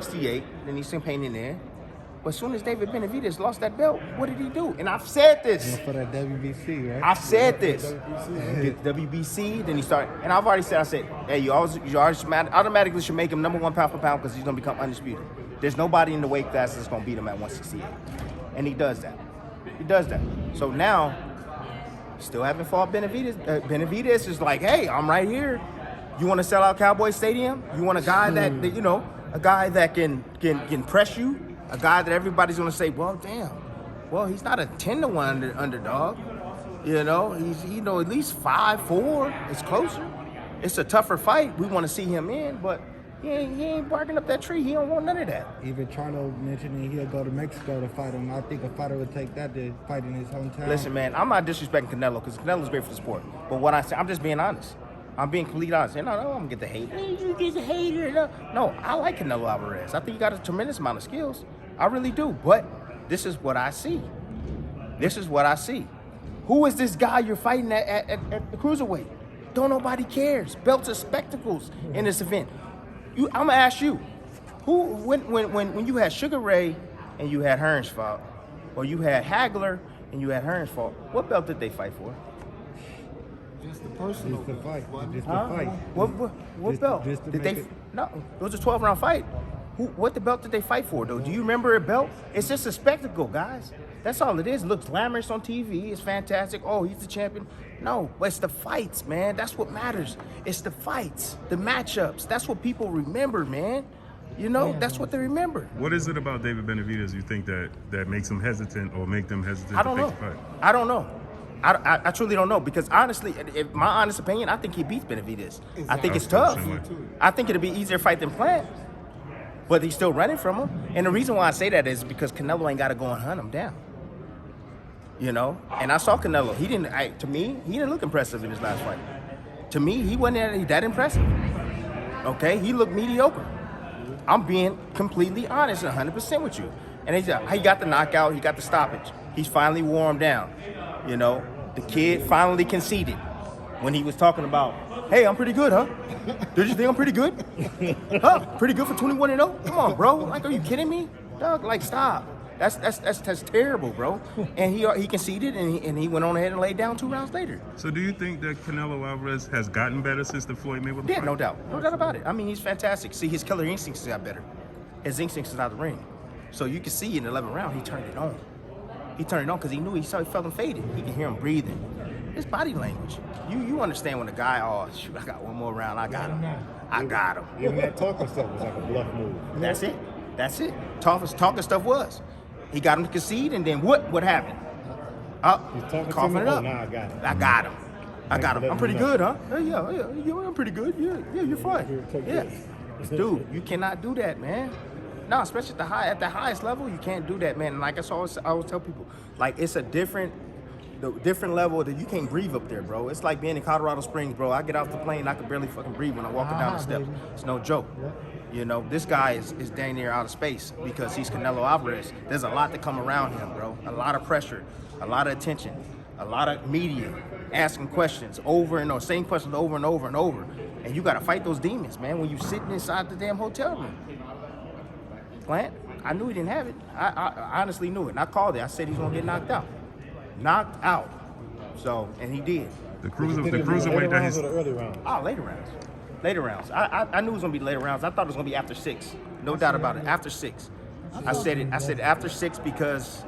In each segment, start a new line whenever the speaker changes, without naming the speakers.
68, then he's campaigning there. But as soon as David Benavidez lost that belt, what did he do? And I've said this.
For that WBC, right?
I've said this. Get WBC, then he started. And I've already said, hey, you automatically should make him #1 pound for pound because he's going to become undisputed. There's nobody in the weight class that's going to beat him at 168. And he does that. He does that. So now, still haven't fought Benavidez. Benavidez is like, hey, I'm right here. You want to sell out Cowboy Stadium? You want a guy that you know, a guy that can press you? A guy that everybody's going to say, well, damn. Well, he's not a 10-1 underdog. You know, he's at least 5'4". It's closer. It's a tougher fight. We want to see him in, but he ain't barking up that tree. He don't want none of that.
Even Charlo mentioning he'll go to Mexico to fight him. I think a fighter would take that to fight in his hometown.
Listen, man, I'm not disrespecting Canelo because Canelo's great for the sport. But what I say, I'm just being honest. I'm being completely honest. And no, I'm going to get the hate. Hey, you get the hater. No, I like Canelo Alvarez. I think he got a tremendous amount of skills. I really do. But this is what I see. This is what I see. Who is this guy you're fighting at the cruiserweight? Don't nobody cares. Belts are spectacles in this event. I'm going to ask you, when you had Sugar Ray and you had Hearns fought, or you had Hagler and you had Hearns fought, what belt did they fight for?
Just the personal. Just the fight. Just the fight.
What belt? Did they? No, it was a 12-round fight. What the belt did they fight for, though? Do you remember a belt? It's just a spectacle, guys. That's all it is. It looks glamorous on TV. It's fantastic. Oh, he's the champion. No, but it's the fights, man. That's what matters. It's the fights, the matchups. That's what people remember, man. You know, that's what they remember.
What is it about David Benavidez you think that makes him hesitant or make them hesitant to take the fight?
I don't know. I truly don't know because honestly, in my honest opinion, I think he beats Benavidez. I think it's tough. I think it'll be easier fight than Plant, but he's still running from him. And the reason why I say that is because Canelo ain't got to go and hunt him down. You know, and I saw Canelo. To me, he didn't look impressive in his last fight. To me, he wasn't that impressive. Okay, he looked mediocre. I'm being completely honest, 100% with you. And he got the knockout, he got the stoppage. He's finally wore him down. You know, the kid finally conceded when he was talking about, hey, I'm pretty good, huh? Did you think I'm pretty good? Huh? Pretty good for 21-0? Come on, bro. Like, are you kidding me? Dog, like, stop. That's terrible, bro. And he conceded, and he went on ahead and laid down 2 rounds later.
So do you think that Canelo Alvarez has gotten better since the Floyd Mayweather fight?
Yeah, no doubt about it. I mean, he's fantastic. See, his killer instincts got better. His instincts is out of the ring. So you can see in the 11th round, he turned it on. He turned it on because he felt him faded. He can hear him breathing. His body language. You understand when a guy, oh, shoot, I got one more round, I got him.
Even that talking stuff was like a bluff move.
That's it. Talking stuff was. He got him to concede, and then what happened?
He's talking
coughing
to me.
it up.
Oh, nah, I got him.
I got him. I'm pretty good, huh? Yeah, I'm pretty good. Yeah, you're fine. Yeah. Dude, you cannot do that, man. No, especially at the highest level, you can't do that, man. And like I always tell people, like it's a different level that you can't breathe up there, bro. It's like being in Colorado Springs, bro. I get off the plane, I can barely fucking breathe when I'm walking down the steps. It's no joke. You know, this guy is dang near out of space because he's Canelo Alvarez. There's a lot to come around him, bro. A lot of pressure, a lot of attention, a lot of media asking questions same questions over and over and over. And you got to fight those demons, man, when you're sitting inside the damn hotel room. Plant, I knew he didn't have it. I honestly knew it. And I called it. I said he's going to get knocked out. Knocked out. So, and he did.
The cruiserweight that he's...
Early rounds.
Oh, later rounds. Later rounds. I knew it was going to be later rounds. I thought it was going to be after 6. No doubt about it. After 6. I said after 6 because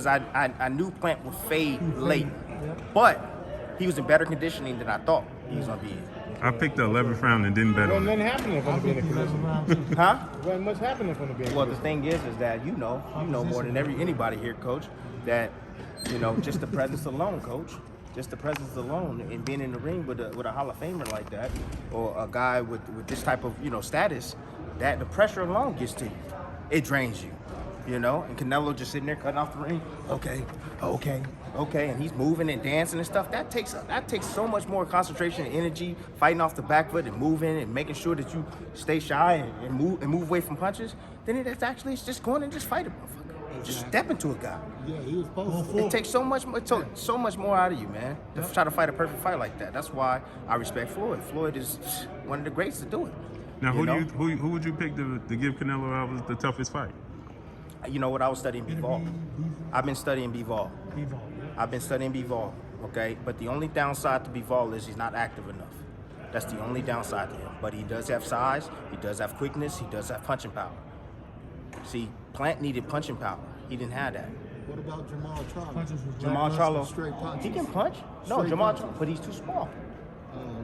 I knew Plant would fade late. But he was in better conditioning than I thought he was going to be in.
I picked the 11th round and didn't bet on
Wasn't
it.
nothing happening if I'm being a condition.
Huh?
Wasn't much happening if I'm being a
Well, the thing is that you know more than anybody here, Coach, that, you know, just the presence alone, Coach. Just the presence alone and being in the ring with a Hall of Famer like that, or a guy with this type of, you know, status, that the pressure alone gets to you. It drains you, you know? And Canelo just sitting there cutting off the ring. Okay, and he's moving and dancing and stuff. That takes so much more concentration and energy, fighting off the back foot and moving and making sure that you stay shy and move away from punches. Then it's just going and just fight a motherfucker. Just step into a guy.
Yeah, he was supposed to.
It takes so much more out of you, man, to try to fight a perfect fight like that. That's why I respect Floyd. Floyd is one of the greats to do it.
Now,
You know?
who would you pick to give Canelo Alvarez the toughest fight?
You know what? I was studying B-Vol. I've been studying B-Vol.
B-Vol.
I've been studying B-Vol, okay? But the only downside to B-Vol is he's not active enough. That's the only downside to him. But he does have size, he does have quickness, he does have punching power. See, Plant needed punching power. He didn't have that.
What about Jamal Charlo?
Punches was
Jamal
Charlo,
Charlo,
straight punches.
he can punch. No,
Straight
Jamal,
punches.
but he's too small.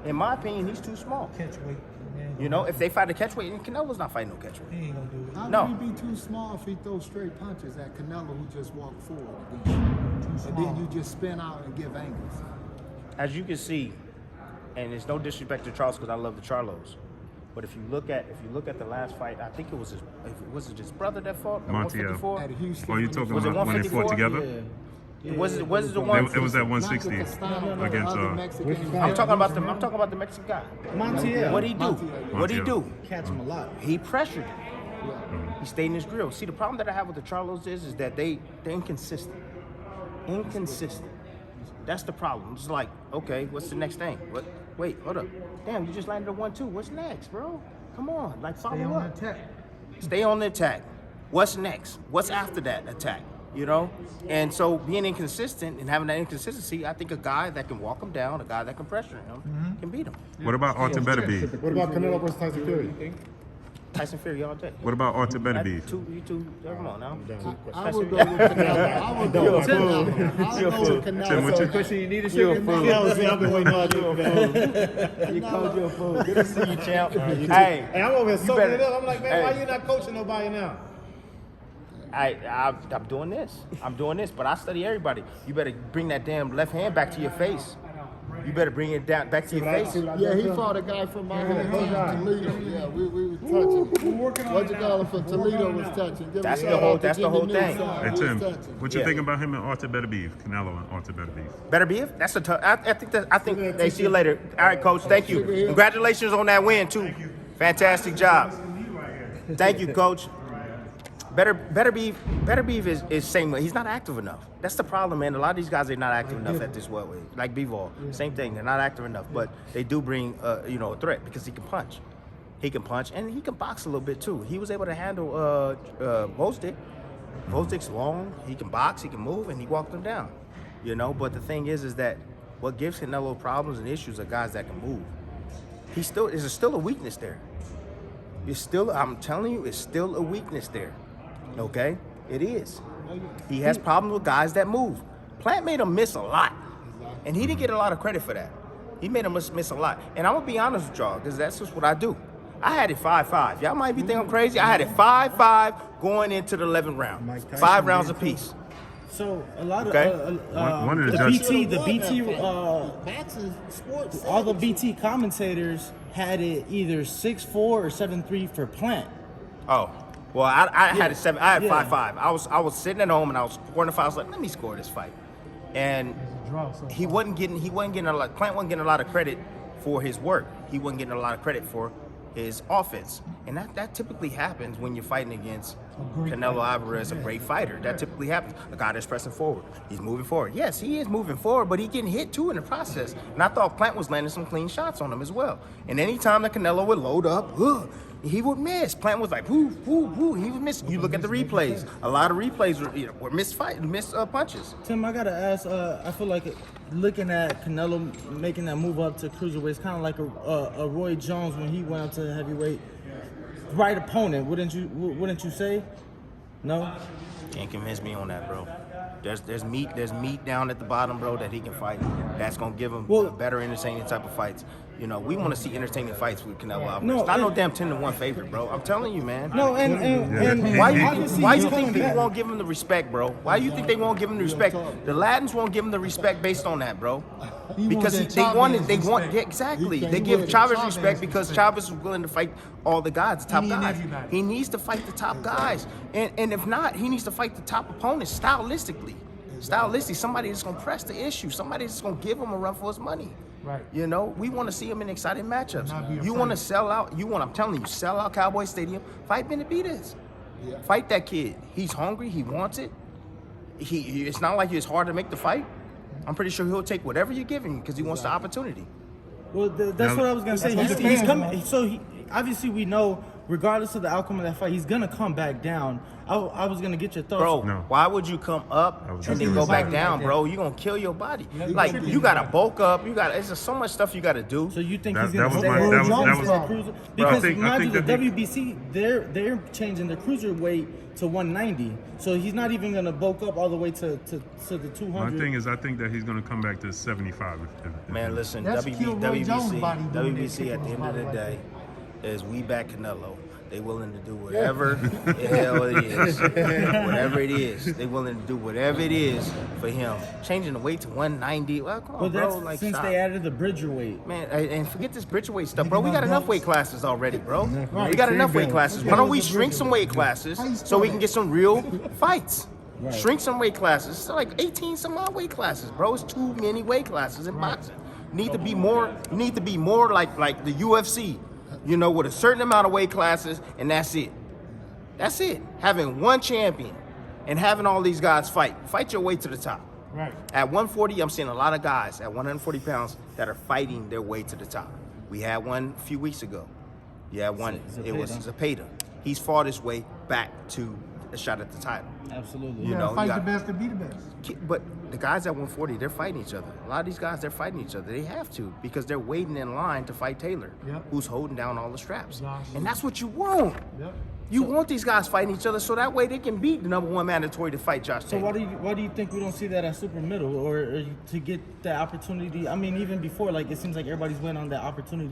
In my opinion, he's too small.
catch weight. Man,
You know, if they fight a catchweight, and Canelo's not fighting no catchweight.
he ain't gonna do it.
How
No.
would he be too small if he throws straight punches at Canelo, who just walked forward against you? And then you just spin out and give angles.
As you can see, and there's no disrespect to Charles because I love the Charlos, but if you look at the last fight, I think it was his brother that fought at
Montiel.
154.
At Houston.
Or you talking
Was it
about when they fought
154?
together?
Was it the one?
It was at
Not with
160
the style of the
against
other Mexican
Which
he
fight?
I'm
had.
talking about the Mexican guy.
Montiel.
What he do? What he do?
Catch him a lot.
He pressured him. He stayed in his grill. See, the problem that I have with the Charlos is that they're inconsistent. Inconsistent. That's the problem. It's like, okay, what's the next thing? What? Wait, hold up. Damn, you just landed a 1-2. What's next, bro? Come on, like follow
Stay on
up.
attack.
Stay on the attack. What's next? What's after that attack? You know? And so being inconsistent and having that inconsistency, I think a guy that can walk him down, a guy that can pressure him, can beat him.
What about Artur Beterbiev?
What about Canelo versus Tyson Fury?
Tyson Fury all day.
What about Artur
You
Beterbiev?
two, come on now.
I would go with Canelo. I would go with Canelo. I would go with
Tim,
Canelo.
what you-
Christian, you need a sugar food. I've been waiting all day.
You called your fool. Good to see you, champ. Hey,
Hey, I'm over here soaking
better-
it up. I'm like, man,
hey.
why you not coaching nobody now?
I'm doing this, but I study everybody. You better bring that damn left hand back to your face. You better bring it down back to your face.
Yeah, he fought a guy from my hometown, Toledo. Yeah, we was touching. What you call him from Toledo was touching. Give
That's
him
the
a
whole-
shout out to
that's the
Jimmy
whole thing.
Newside.
Hey
He
Tim,
was touching.
what you
Yeah.
think about him and Artur Beterbiev? Canelo and Artur Beterbiev.
Better be. That's a tough. I think they see you later. All right, coach. Thank you. Congratulations on that win too. Fantastic job. Thank you, coach. Beterbiev is same way. He's not active enough. That's the problem, man. A lot of these guys are not active enough at this weight. Like B-Vol, same thing. They're not active enough, but they do bring a threat because he can punch. He can punch and he can box a little bit too. He was able to handle Bostic. Bostic's long. He can box. He can move, and he walked him down. You know, but the thing is that what gives Canelo problems and issues are guys that can move. There's still a weakness there. I'm telling you, it's still a weakness there. Okay? It is. He has problems with guys that move. Plant made him miss a lot. And he didn't get a lot of credit for that. He made him miss a lot. And I'm going to be honest with y'all, because that's just what I do. I had it 5-5. Y'all might be thinking I'm crazy. I had it 5-5 going into the 11th round.
Mike Tyson
5 rounds
did
apiece.
So a lot of
Okay.
One of the
the
judges-
BT
Boxing, sports.
all the BT commentators had it either 6-4 or 7-3 for Plant.
Oh. Well, I had it 7. I had
Yeah.
5-5. I was sitting at home and I was scoring the fight. I was like, let me score this fight. And he wasn't getting a lot. Plant wasn't getting a lot of credit for his work. He wasn't getting a lot of credit for his offense. And that typically happens when you're fighting against Canelo Alvarez, a great fighter. That typically happens. A guy that's pressing forward. He's moving forward. Yes, he is moving forward, but he's getting hit too in the process. And I thought Plant was landing some clean shots on him as well. And anytime that Canelo would load up, he would miss. Plant was like, whoo, whoo, whoo. He would miss. You look at the replays. A lot of replays were missed punches.
Tim, I gotta ask. I feel like looking at Canelo making that move up to cruiserweight, it's kind of like a Roy Jones when he went up to heavyweight. Right opponent, wouldn't you say? No.
Can't convince me on that, bro. There's meat down at the bottom, bro, that he can fight. That's gonna give him better, entertaining type of fights. You know, we want to see entertaining fights with Canelo Alvarez.
No,
Not no damn 10-1 favorite, bro. I'm telling you, man.
No, and
Why
obviously
you
he's
think
coming
people
back.
won't give him the respect, bro? Why you think they won't give him the respect? The Latins won't give him the respect based on that, bro. Because exactly. They give Chavez respect because Chavez is willing to fight all the guys, the top guys. He needs to fight the top guys, and if not, he needs to fight the top opponents stylistically. Stylistically, somebody that's gonna press the issue, somebody that's gonna give him a run for his money.
Right.
You know, we want to see him in exciting matchups. You want to sell out. I'm telling you, sell out Cowboy Stadium. Fight Benavidez.
Yeah.
Fight that kid. He's hungry. He wants it. It's not like it's hard to make the fight. I'm pretty sure he'll take whatever you give him because he wants the opportunity.
Well, that's what I was gonna say. He's coming. So obviously we know, regardless of the outcome of that fight, he's gonna come back down. I was gonna get your thoughts.
Bro,
No.
why would you come up
I was
and
just
then
gonna
go
say
back
that.
down, bro? You're gonna kill your body. Like, you gotta bulk up. It's just so much stuff you gotta do.
So you think
That-
he's gonna
that was
stay
my-
with
that was-
Jones
that
for
was-
the cruiser?
Bro, I
Because
think
mind you, the
that he-
WBC they're changing the cruiserweight to 190. So he's not even gonna bulk up all the way to the 200.
My thing is, I think that he's going to come back to 75. If
Man, listen,
That's kill Roy Jones' body doing that,
WBC at the
kicking
end of
his
the
body
day is we back Canelo. They willing to do whatever the hell it is. Whatever it is. They willing to do whatever it is for him. Changing the weight to 190. Well, come on,
But that's
bro. Like,
since
stop.
they added the bridger weight.
Man, and forget this bridgeweight stuff, bro. We got enough weight classes already, bro.
Right.
We got enough weight classes. Why don't we
Yeah,
shrink some weight classes so we can get some real fights?
Right.
Shrink some weight classes. It's like 18 some odd weight classes, bro. It's too many weight classes in boxing. You need to be more. You need to be more like the UFC. You know, with a certain amount of weight classes, and that's it. That's it. Having one champion and having all these guys fight your way to the top.
Right.
At 140, I'm seeing a lot of guys at 140 pounds that are fighting their way to the top. We had one a few weeks ago. You had one. It was Zepeda. He's fought his way back to a shot at the title.
Absolutely.
You
know,
gotta
you
fight
got-
the best to be the best.
But the guys at 140, they're fighting each other. A lot of these guys, they're fighting each other. They have to because they're waiting in line to fight Taylor,
Yep.
who's holding down all the straps.
Josh.
And that's what you want.
Yep.
You want these guys fighting each other so that way they can beat the #1 mandatory to fight Josh
So
Taylor.
why do you think we don't see that at super middle or to get that opportunity? I mean, even before, like it seems like everybody's waiting on that opportunity.